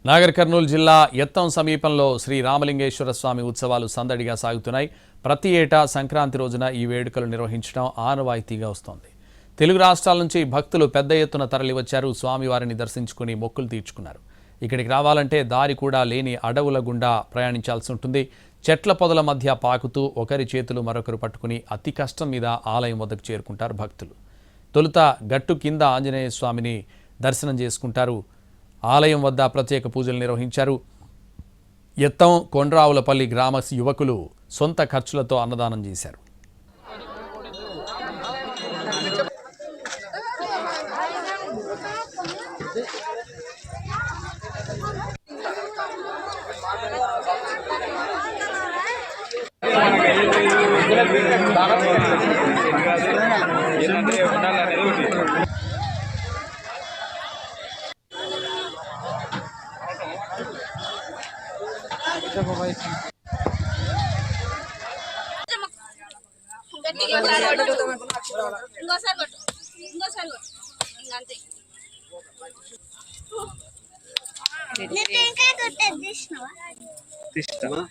నాగర్ కర్నూలు జిల్లా ఎత్తం సమీపంలో శ్రీ రామలింగేశ్వర స్వామి ఉత్సవాలు సందడిగా సాగుతున్నాయి. ప్రతి ఏటా సంక్రాంతి రోజున ఈ వేడుకలు నిర్వహించడం ఆనవాయితీగా వస్తోంది. తెలుగు రాష్ట్రాల నుంచి భక్తులు పెద్ద ఎత్తున తరలివచ్చారు. స్వామివారిని దర్శించుకుని మొక్కులు తీర్చుకున్నారు. ఇక్కడికి రావాలంటే దారి కూడా లేని అడవుల గుండా ప్రయాణించాల్సి ఉంటుంది. చెట్ల పొదల మధ్య పాకుతూ ఒకరి చేతులు మరొకరు పట్టుకుని అతి కష్టం మీద ఆలయం వద్దకు చేరుకుంటారు భక్తులు. తొలుత గట్టు కింద ఆంజనేయ స్వామిని దర్శనం చేసుకుంటారు. ఆలయం వద్ద ప్రత్యేక పూజలు నిర్వహించారు. ఎత్తం కొండ్రావులపల్లి గ్రామ యువకులు సొంత ఖర్చులతో అన్నదానం చేశారు. తీస్తావా